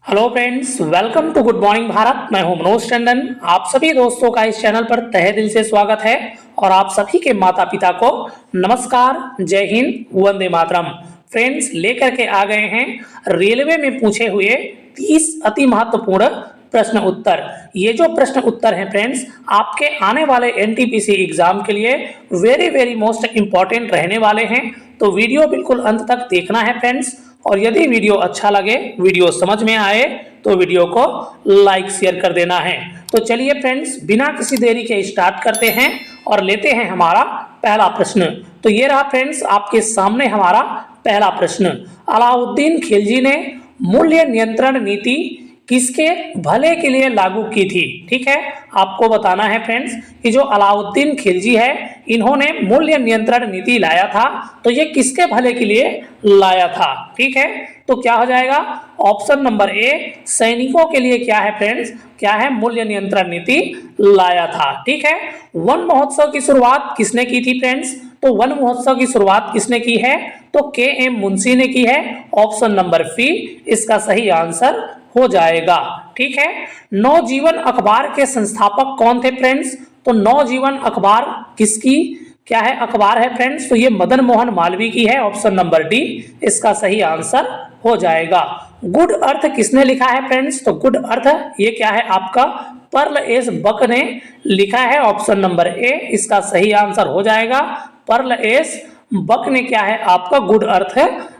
Hello friends, welcome to good morning Bharat. मैं हूं मनोज टंडन। आप सभी दोस्तों का इस चैनल पर तहे दिल से स्वागत है और आप सभी के माता पिता को नमस्कार, जय हिंद, वंदे मातरम। फ्रेंड्स, लेकर के आ गए हैं रेलवे में पूछे हुए 30 अति महत्वपूर्ण प्रश्न उत्तर। ये जो प्रश्न उत्तर हैं फ्रेंड्स, आपके आने वाले एनटीपीसी एग्जाम के लिए वेरी वेरी मोस्ट इंपॉर्टेंट रहने वाले हैं। तो वीडियो बिल्कुल अंत तक देखना है फ्रेंड्स। और यदि वीडियो अच्छा लगे, वीडियो समझ में आए तो वीडियो को लाइक शेयर कर देना है। तो चलिए फ्रेंड्स, बिना किसी देरी के स्टार्ट करते हैं और लेते हैं हमारा पहला प्रश्न। तो ये रहा फ्रेंड्स आपके सामने हमारा पहला प्रश्न। अलाउद्दीन खिलजी ने मूल्य नियंत्रण नीति किसके भले के लिए लागू की थी? ठीक है, आपको बताना है फ्रेंड्स कि जो अलाउद्दीन खिलजी है, इन्होंने मूल्य नियंत्रण नीति लाया था, तो ये किसके भले के लिए लाया था? ठीक है, तो क्या हो जाएगा? ऑप्शन नंबर ए, सैनिकों के लिए क्या है फ्रेंड्स? क्या है? मूल्य नियंत्रण नीति लाया था। ठीक है, वन महोत्सव की शुरुआत किसने की थी फ्रेंड्स? तो वन महोत्सव की शुरुआत किसने की है? तो के.एम. मुंशी ने की है। ऑप्शन नंबर बी इसका सही आंसर हो जाएगा। ठीक है, नवजीवन अखबार के संस्थापक कौन थे फ्रेंड्स? तो नवजीवन अखबार किसकी क्या है अखबार है फ्रेंड्स? तो ये मदन मोहन मालवीय की है। ऑप्शन नंबर डी इसका सही आंसर हो जाएगा। गुड अर्थ किसने लिखा है फ्रेंड्स? तो गुड अर्थ ये क्या है आपका पर्ल एस बक ने लिखा है। ऑप्शन नंबर ए इसका सही आंसर हो जाएगा। पर्ल एस बक ने क्या है आपका गुड अर्थ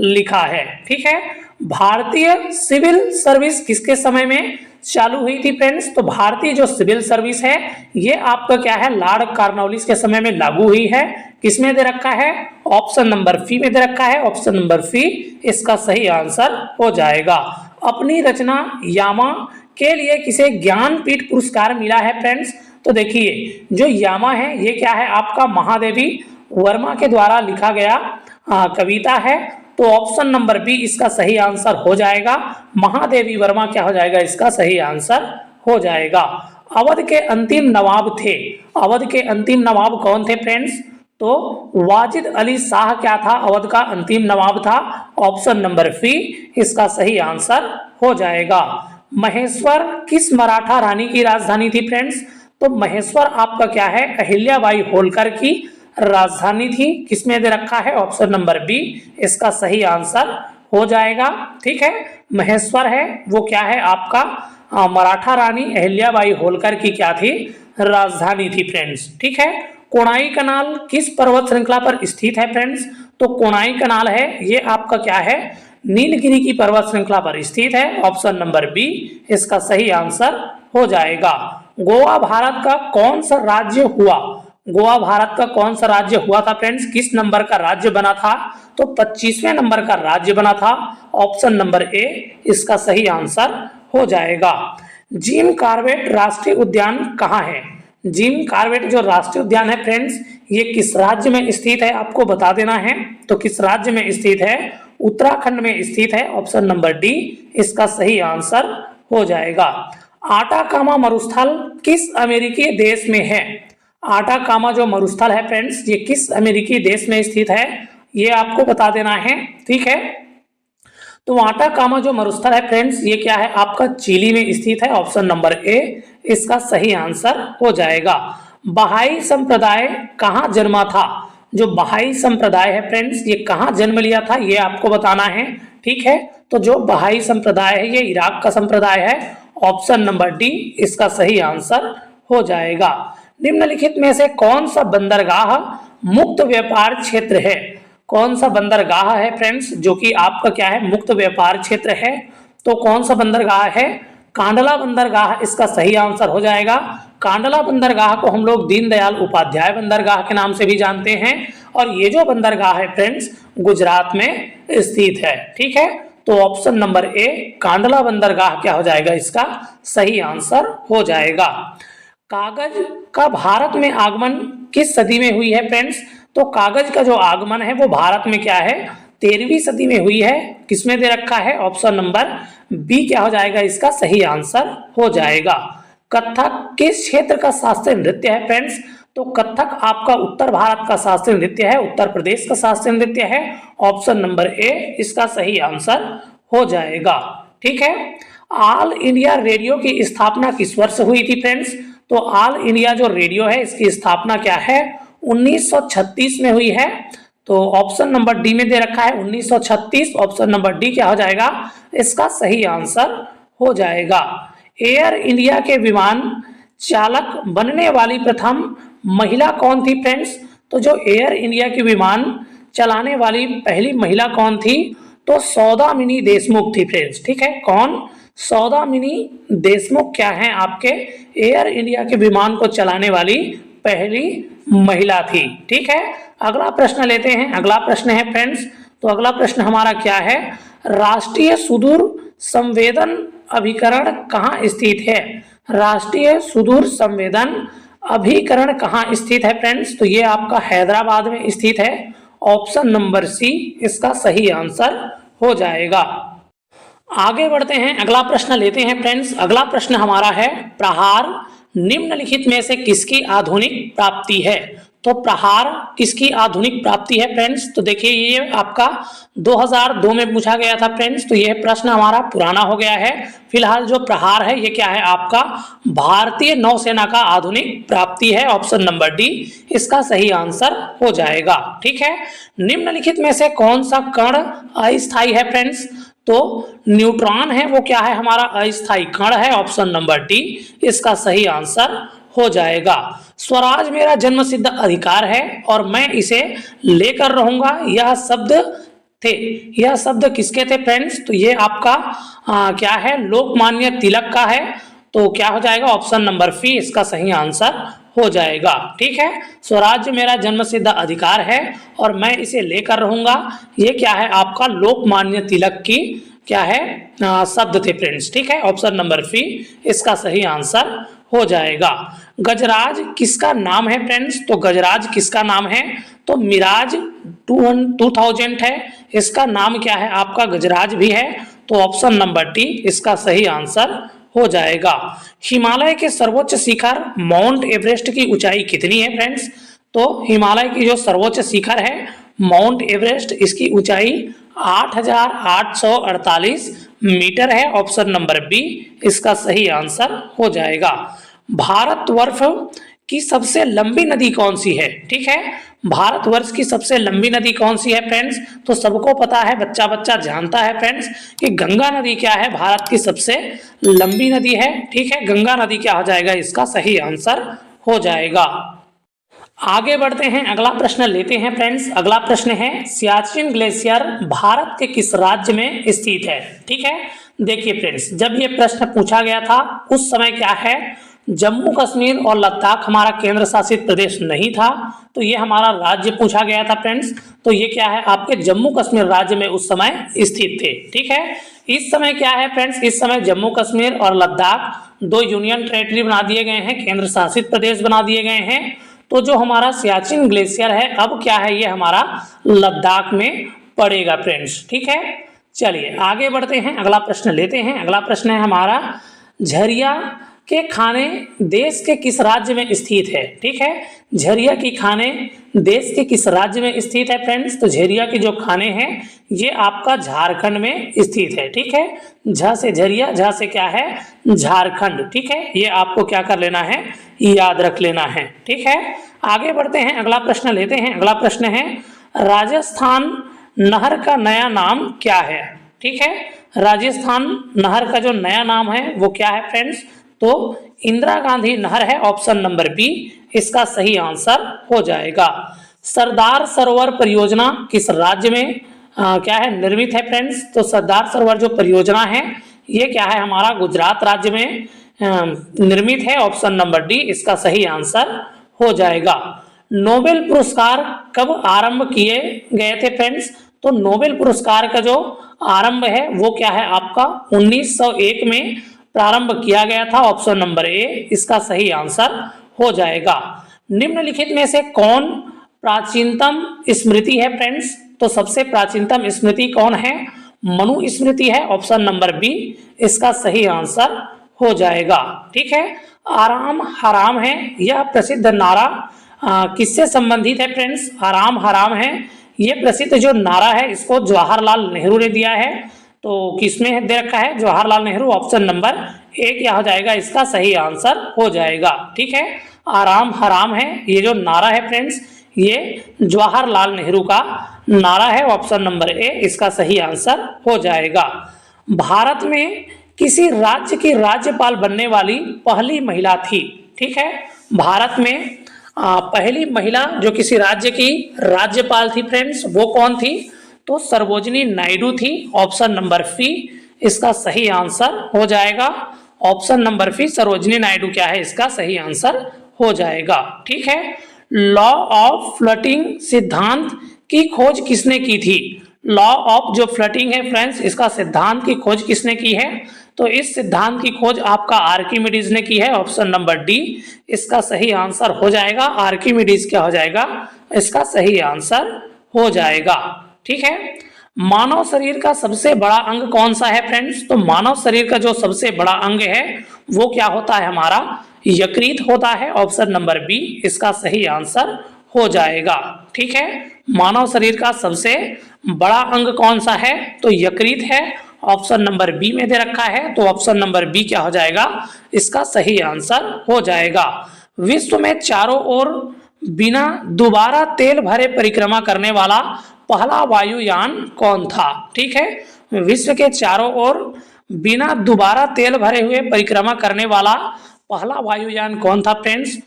लिखा है। ठीक है, भारतीय सिविल सर्विस किसके समय में चालू हुई थी फ्रेंड्स? तो भारतीय जो सिविल सर्विस है ये आपका क्या है लॉर्ड कॉर्नवालिस के समय में लागू हुई है। किसमें दे रखा है? ऑप्शन नंबर सी में दे रखा है। ऑप्शन नंबर सी इसका सही आंसर हो जाएगा। अपनी रचना यामा के लिए किसे ज्ञानपीठ पुरस्कार मिला है फ्रेंड्स? तो देखिए, जो यामा है ये क्या है आपका महादेवी वर्मा के द्वारा लिखा गया कविता है। तो ऑप्शन नंबर बी इसका सही आंसर हो जाएगा। महादेवी वर्मा क्या हो जाएगा? इसका सही आंसर हो जाएगा। अवध के अंतिम नवाब थे। अवध के अंतिम नवाब कौन थे फ्रेंड्स? तो वाजिद अली शाह क्या था? अवध का अंतिम नवाब था। ऑप्शन नंबर बी इसका सही आंसर हो जाएगा। महेश्वर किस मराठा रानी की राजधानी थी फ्रेंड्स? तो महेश्वर आपका क्या है अहिल्याबाई होलकर की राजधानी थी। किसमें दे रखा है? ऑप्शन नंबर बी इसका सही आंसर हो जाएगा। ठीक है, महेश्वर है वो क्या है आपका मराठा रानी अहिल्याबाई होलकर की क्या थी? राजधानी थी फ्रेंड्स। ठीक है, कोणाई कनाल किस पर्वत श्रृंखला पर स्थित है फ्रेंड्स? तो कोणाई कनाल है ये आपका क्या है नीलगिरी की पर्वत श्रृंखला पर स्थित है। ऑप्शन नंबर बी इसका सही आंसर हो जाएगा। गोवा भारत का कौन सा राज्य हुआ? गोवा भारत का कौन सा राज्य हुआ था फ्रेंड्स? किस नंबर का राज्य बना था? तो 25वें नंबर का राज्य बना था। ऑप्शन नंबर ए इसका सही आंसर हो जाएगा। जिम कॉर्बेट राष्ट्रीय उद्यान कहाँ है? जिम कॉर्बेट जो राष्ट्रीय उद्यान है फ्रेंड्स ये किस राज्य में स्थित है आपको बता देना है। तो किस राज्य में स्थित है? उत्तराखंड में स्थित है। ऑप्शन नंबर डी इसका सही आंसर हो जाएगा। आटाकामा मरुस्थल किस अमेरिकी देश में है? आटाकामा जो मरुस्थल है फ्रेंड्स ये किस अमेरिकी देश में स्थित है ये आपको बता देना है। ठीक है, तो आटाकामा जो मरुस्थल है फ्रेंड्स ये क्या है आपका चिली में स्थित है। ऑप्शन नंबर ए इसका सही आंसर हो जाएगा। बहाई संप्रदाय कहाँ जन्मा था? जो बहाई संप्रदाय है फ्रेंड्स ये कहाँ जन्म लिया था ये आपको बताना है। ठीक है, तो जो बहाई संप्रदाय है ये इराक का संप्रदाय है। ऑप्शन नंबर डी इसका सही आंसर हो जाएगा। निम्नलिखित में से कौन सा बंदरगाह मुक्त व्यापार क्षेत्र है? कौन सा बंदरगाह है फ्रेंड्स जो कि आपका क्या है मुक्त व्यापार क्षेत्र है? तो कौन सा बंदरगाह है? कांडला बंदरगाह इसका सही आंसर हो जाएगा। कांडला बंदरगाह को हम लोग दीनदयाल उपाध्याय बंदरगाह के नाम से भी जानते हैं और ये जो बंदरगाह है फ्रेंड्स गुजरात में स्थित है। ठीक है, तो ऑप्शन नंबर ए कांडला बंदरगाह क्या हो जाएगा? इसका सही आंसर हो जाएगा। कागज का भारत में आगमन किस सदी में हुई है फ्रेंड्स? तो कागज का जो आगमन है वो भारत में क्या है 13वीं सदी में हुई है। किसमें दे रखा है? ऑप्शन नंबर बी क्या हो जाएगा? इसका सही आंसर हो जाएगा। कथक किस क्षेत्र का शास्त्रीय नृत्य है फ्रेंड्स? तो कथक आपका उत्तर भारत का शास्त्रीय नृत्य है, उत्तर प्रदेश का शास्त्रीय नृत्य है। ऑप्शन नंबर ए इसका सही आंसर हो जाएगा। ठीक है, ऑल इंडिया रेडियो की स्थापना किस वर्ष हुई थी फ्रेंड्स? तो ऑल इंडिया जो रेडियो है इसकी स्थापना क्या है? 1936 में हुई है। तो ऑप्शन नंबर डी में दे रखा है 1936। ऑप्शन नंबर डी क्या हो जाएगा? इसका सही आंसर हो जाएगा। एयर इंडिया के विमान चालक बनने वाली प्रथम महिला कौन थी फ्रेंड्स? तो जो एयर इंडिया के विमान चलाने वाली पहली महिला कौन थी? तो सौदामिनी देशमुख थी फ्रेंड्स। ठीक है, कौन? सौदामिनी देशमुख क्या है? आपके एयर इंडिया के विमान को चलाने वाली पहली महिला थी। ठीक है, अगला प्रश्न लेते हैं। अगला प्रश्न है फ्रेंड्स, तो अगला प्रश्न हमारा क्या है? राष्ट्रीय सुदूर संवेदन अभिकरण कहाँ स्थित है? राष्ट्रीय सुदूर संवेदन अभिकरण कहाँ स्थित है फ्रेंड्स? तो ये आपका हैदराबाद में स्थित है। ऑप्शन नंबर सी इसका सही आंसर हो जाएगा। आगे बढ़ते हैं, अगला प्रश्न लेते हैं फ्रेंड्स। अगला प्रश्न हमारा है, प्रहार निम्नलिखित में से किसकी आधुनिक प्राप्ति है? तो प्रहार किसकी आधुनिक प्राप्ति है फ्रेंड्स? तो देखिए ये आपका 2002 में पूछा गया था फ्रेंड्स, तो यह प्रश्न हमारा पुराना हो गया है। फिलहाल जो प्रहार है ये क्या है? आपका भारतीय नौसेना का आधुनिक प्राप्ति है। ऑप्शन नंबर डी इसका सही आंसर हो जाएगा। ठीक है, निम्नलिखित में से कौन सा कण अस्थायी है फ्रेंड्स? तो न्यूट्रॉन है, वो क्या है? हमारा अस्थायी कण है। ऑप्शन नंबर डी इसका सही आंसर हो जाएगा। स्वराज मेरा जन्मसिद्ध अधिकार है और मैं इसे लेकर रहूंगा, यह शब्द थे। यह शब्द किसके थे फ्रेंड्स? तो ये आपका क्या है? लोकमान्य तिलक का है। तो क्या हो जाएगा? ऑप्शन नंबर सी इसका सही आंसर हो जाएगा। ठीक है, स्वराज्य मेरा जन्मसिद्ध अधिकार है और मैं इसे लेकर रहूंगा, ये क्या है? आपका लोकमान्य तिलक की क्या है? शब्द थे फ्रेंड्स। ठीक है, ऑप्शन नंबर सी इसका सही आंसर हो जाएगा। गजराज किसका नाम है फ्रेंड्स? तो गजराज किसका नाम है? तो मिराज 2000 है, इसका नाम क्या है? आपका गजराज भी है। तो ऑप्शन नंबर डी इसका सही आंसर हो जाएगा। हिमालय के सर्वोच्च शिखर माउंट एवरेस्ट की ऊंचाई कितनी है फ्रेंड्स? तो हिमालय की जो सर्वोच्च शिखर है माउंट एवरेस्ट, इसकी ऊंचाई 8848 मीटर है। ऑप्शन नंबर बी इसका सही आंसर हो जाएगा। भारतवर्ष की सबसे लंबी नदी कौन सी है? ठीक है, भारतवर्ष की सबसे लंबी नदी कौन सी है फ्रेंड्स? तो सबको पता है, बच्चा बच्चा जानता है फ्रेंड्स कि गंगा नदी क्या है? भारत की सबसे लंबी नदी है। ठीक है, गंगा नदी क्या हो जाएगा? इसका सही आंसर हो जाएगा। आगे बढ़ते हैं, अगला प्रश्न लेते हैं फ्रेंड्स। अगला प्रश्न है, सियाचिन ग्लेशियर भारत के किस राज्य में स्थित है? ठीक है, देखिए फ्रेंड्स, जब ये प्रश्न पूछा गया था उस समय क्या है? जम्मू कश्मीर और लद्दाख हमारा केंद्र शासित प्रदेश नहीं था, तो ये हमारा राज्य पूछा गया था फ्रेंड्स। तो ये क्या है? आपके जम्मू कश्मीर राज्य में उस समय स्थित थे। ठीक है, इस समय क्या है फ्रेंड्स? इस समय जम्मू कश्मीर और लद्दाख दो यूनियन टेरिटरी बना दिए गए हैं, केंद्र शासित प्रदेश बना दिए गए हैं। तो जो हमारा सियाचिन ग्लेशियर है अब क्या है? ये हमारा लद्दाख में पड़ेगा फ्रेंड्स। ठीक है, चलिए आगे बढ़ते हैं, अगला प्रश्न लेते हैं। अगला प्रश्न है हमारा, झरिया के खाने देश के किस राज्य में स्थित है? ठीक है, झरिया की खाने देश के किस राज्य में स्थित है फ्रेंड्स? तो झरिया के जो खाने हैं ये आपका झारखंड में स्थित है। ठीक है, झ से झरिया, झ से क्या है? झारखंड। ठीक है, ये आपको क्या कर लेना है? याद रख लेना है। ठीक है, आगे बढ़ते हैं, अगला प्रश्न लेते हैं। अगला प्रश्न है, राजस्थान नहर का नया नाम क्या है? ठीक है, राजस्थान नहर का जो नया नाम है वो क्या है फ्रेंड्स? तो इंदिरा गांधी नहर है। ऑप्शन नंबर बी इसका सही आंसर हो जाएगा। सरदार सरोवर परियोजना किस राज्य में क्या है? निर्मित है फ्रेंड्स। तो सरदार सरोवर जो परियोजना है ये क्या है? हमारा गुजरात राज्य में निर्मित है। ऑप्शन नंबर डी इसका सही आंसर हो जाएगा। नोबेल पुरस्कार कब आरंभ किए गए थे फ्रेंड्स? तो नोबेल पुरस्कार का जो आरंभ है वो क्या है? आपका 1901 में प्रारंभ किया गया था। ऑप्शन नंबर ए इसका सही आंसर हो जाएगा। निम्नलिखित में से कौन प्राचीनतम स्मृति है फ्रेंड्स? तो सबसे प्राचीनतम स्मृति कौन है? मनु स्मृति है। ऑप्शन नंबर बी इसका सही आंसर हो जाएगा। ठीक है, आराम हराम है यह प्रसिद्ध नारा किससे संबंधित है फ्रेंड्स? आराम हराम है ये प्रसिद्ध जो नारा है इसको जवाहरलाल नेहरू ने दिया है। तो किसमें दे रखा है, Jawaharlal Nehru, option number A क्या हो जाएगा इसका सही आंसर हो जाएगा। ठीक है, आराम हराम है ये जो नारा है फ्रेंड्स, ये जवाहरलाल नेहरू का नारा है, ऑप्शन नंबर ए इसका सही आंसर हो जाएगा। भारत में किसी राज्य की राज्यपाल बनने वाली पहली महिला थी। ठीक है, भारत में पहली महिला जो किसी राज्य की राज्यपाल थी फ्रेंड्स, वो कौन थी, तो सरोजिनी नायडू थी, ऑप्शन नंबर सी इसका सही आंसर हो जाएगा। Option number C Sarojini Naidu क्या है इसका सही आंसर हो जाएगा। ठीक है, लॉ ऑफ फ्लटिंग सिद्धांत की खोज किसने की थी, लॉ ऑफ जो फ्लटिंग है फ्रेंड्स, इसका सिद्धांत की खोज किसने की है, तो इस सिद्धांत की खोज आपका आर्किमिडीज ने की है, ऑप्शन नंबर डी इसका सही आंसर हो जाएगा। आर्किमिडीज क्या हो जाएगा इसका सही आंसर हो जाएगा। ठीक है, मानव शरीर का सबसे बड़ा अंग कौन सा है फ्रेंड्स, तो मानव शरीर का जो सबसे बड़ा अंग है वो क्या होता है हमारा, यकृत होता है, ऑप्शन नंबर बी इसका सही आंसर हो जाएगा। ठीक है, मानव शरीर का सबसे बड़ा अंग कौन सा है, तो यकृत है, ऑप्शन नंबर बी में दे रखा है, तो ऑप्शन नंबर बी क्या हो जाएगा इसका सही आंसर हो जाएगा। विश्व में चारों ओर बिना दोबारा तेल भरे परिक्रमा करने वाला पहला वायुयान कौन था। ठीक है, विश्व के चारों ओर बिना दोबारा तेल भरे हुए परिक्रमा करने वाला पहला वायुयान कौन था फ्रेंड्स,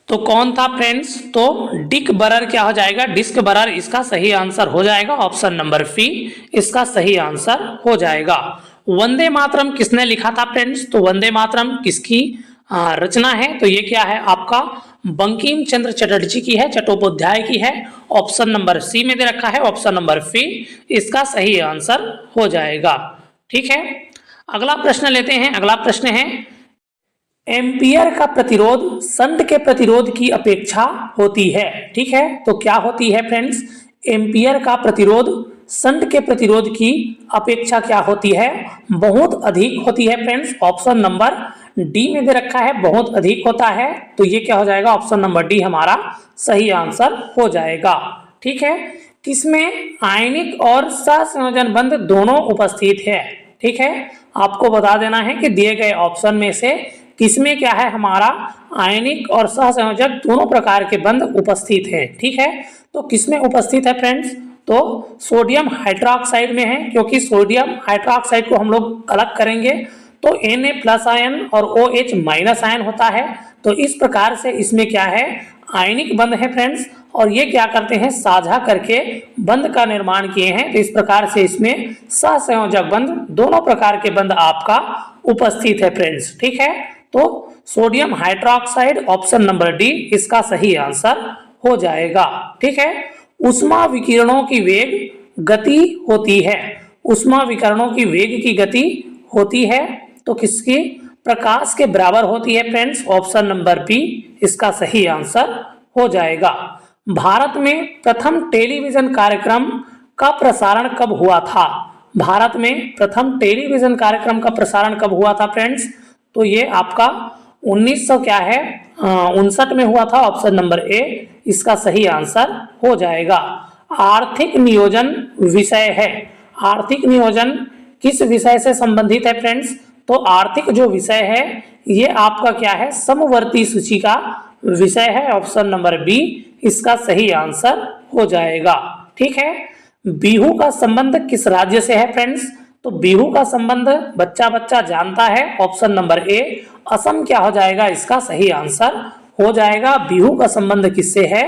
तो कौन था फ्रेंड्स, तो डिक बरर क्या हो जाएगा, डिस्क बरर इसका सही आंसर हो जाएगा, ऑप्शन नंबर सी इसका सही आंसर हो जाएगा। वंदे मातरम किसने लिखा था फ्रेंड्स, तो वंदे मातरम किसकी रचना है, तो ये क्या है आपका बंकिम चंद्र चटर्जी की है, चट्टोपाध्याय की है, ऑप्शन नंबर सी में दे रखा है, ऑप्शन नंबर सी इसका सही आंसर हो जाएगा। ठीक है, अगला प्रश्न लेते हैं। अगला प्रश्न है एम्पियर का प्रतिरोध संट के प्रतिरोध की अपेक्षा होती है। ठीक है, तो क्या होती है फ्रेंड्स, एम्पियर का प्रतिरोध संट के प्रतिरोध की अपेक्षा क्या होती है, बहुत अधिक होती है फ्रेंड्स, ऑप्शन नंबर डी में दे रखा है बहुत अधिक होता है, तो ये क्या हो जाएगा ऑप्शन नंबर डी हमारा सही आंसर हो जाएगा। ठीक है, किसमें आयनिक और सहसंयोजन बंध दोनों उपस्थित है। ठीक है, आपको बता देना है कि दिए गए ऑप्शन में से किसमें क्या है हमारा आयनिक और सहसंयोजक दोनों प्रकार के बंध उपस्थित हैं। ठीक है, तो किसमें उपस्थित है फ्रेंड्स, तो सोडियम हाइड्रोक्साइड में है, क्योंकि सोडियम हाइड्रोक्साइड को हम लोग अलग करेंगे तो Na+ आयन और OH- आयन होता है, तो इस प्रकार से इसमें क्या है आयनिक बंध है फ्रेंड्स, और ये क्या करते हैं साझा करके बंध का निर्माण किए हैं, तो इस प्रकार से इसमें सहसंयोजक बंध दोनों प्रकार के बंध आपका उपस्थित है फ्रेंड्स। ठीक है, तो sodium hydroxide option number D इसका सही आंसर हो जाएगा। ठीक है, उष्मा विकिरणों की वेग गति होती है, उष्मा विकिरणों की वेग की गति होती है तो किसकी, प्रकाश के बराबर होती है फ्रेंड्स, ऑप्शन नंबर बी इसका सही आंसर हो जाएगा। भारत में प्रथम टेलीविजन कार्यक्रम का प्रसारण कब हुआ था, भारत में प्रथम टेलीविजन कार्यक्रम का प्रसारण कब हुआ था फ्रेंड्स, तो ये आपका 1900 क्या है 59 में हुआ था, ऑप्शन नंबर ए इसका सही आंसर हो जाएगा। आर्थिक नियोजन विषय है, आर्थिक नियोजन किस विषय से संबंधित है फ्रेंड्स, तो आर्थिक जो विषय है ये आपका क्या है समवर्ती सूची का विषय है, ऑप्शन नंबर बी इसका सही आंसर हो जाएगा। ठीक है, बिहू का संबंध किस राज्य से है फ्रेंड्स, तो बिहू का संबंध बच्चा बच्चा जानता है, ऑप्शन नंबर ए असम क्या हो जाएगा इसका सही आंसर हो जाएगा। बिहू का संबंध किससे है,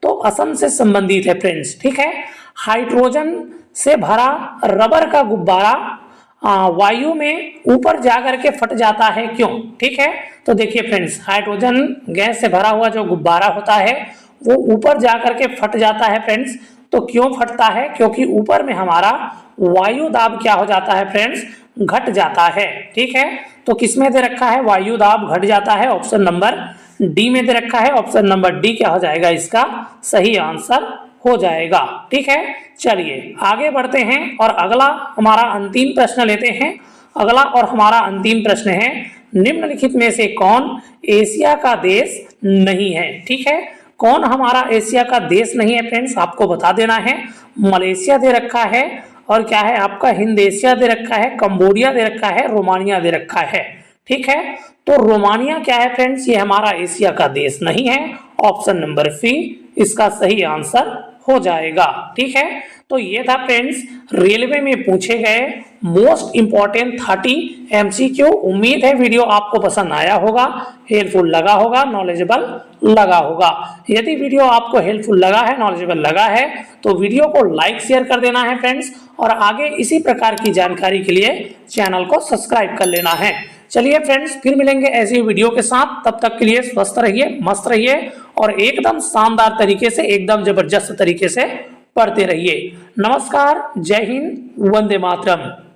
तो असम से संबंधित है फ्रेंड्स। ठीक है, हाइड्रोजन से भरा रबर का गुब्बारा वायु में ऊपर जाकर के फट जाता है क्यों। ठीक है, तो देखिए फ्रेंड्स हाइड्रोजन गैस से भरा हुआ जो गुब्बारा होता है वो ऊपर जाकर के फट जाता है फ्रेंड्स, तो क्यों फटता है, क्योंकि ऊपर में हमारा वायु दाब क्या हो जाता है फ्रेंड्स घट जाता है। ठीक है, तो किसमें दे रखा है वायु दाब घट जाता है, ऑप्शन नंबर डी में दे रखा है, ऑप्शन नंबर डी क्या हो जाएगा इसका सही आंसर हो जाएगा। ठीक है, चलिए आगे बढ़ते हैं और अगला हमारा अंतिम प्रश्न लेते हैं। अगला और हमारा अंतिम प्रश्न है निम्नलिखित में से कौन एशिया का देश नहीं है। ठीक है, कौन हमारा एशिया का देश नहीं है फ्रेंड्स, आपको बता देना है। मलेशिया दे रखा है, और क्या है आपका हिंद एशिया दे रखा है, कंबोडिया दे रखा है, रोमानिया दे रखा है। ठीक है, तो रोमानिया क्या है फ्रेंड्स, ये हमारा एशिया का देश नहीं है। ऑप्शन नंबर सी इसका सही आंसर हो जाएगा। ठीक है, तो ये था फ्रेंड्स रेलवे में पूछे गए मोस्ट इंपॉर्टेंट 30 एमसीक्यू। उम्मीद है वीडियो आपको पसंद आया होगा, हेल्पफुल लगा होगा, नॉलेजेबल लगा होगा। यदि वीडियो आपको हेल्पफुल लगा है, नॉलेजेबल लगा है, तो वीडियो को लाइक शेयर कर देना है फ्रेंड्स, और आगे इसी प्रकार की जानकारी के लिए चैनल को सब्सक्राइब कर लेना है। चलिए फ्रेंड्स, फिर मिलेंगे ऐसी वीडियो के साथ, तब तक के लिए स्वस्थ रहिए, मस्त रहिए और एकदम शानदार तरीके से, एकदम जबरदस्त तरीके से पढ़ते रहिए। नमस्कार, जय हिंद, वंदे मातरम।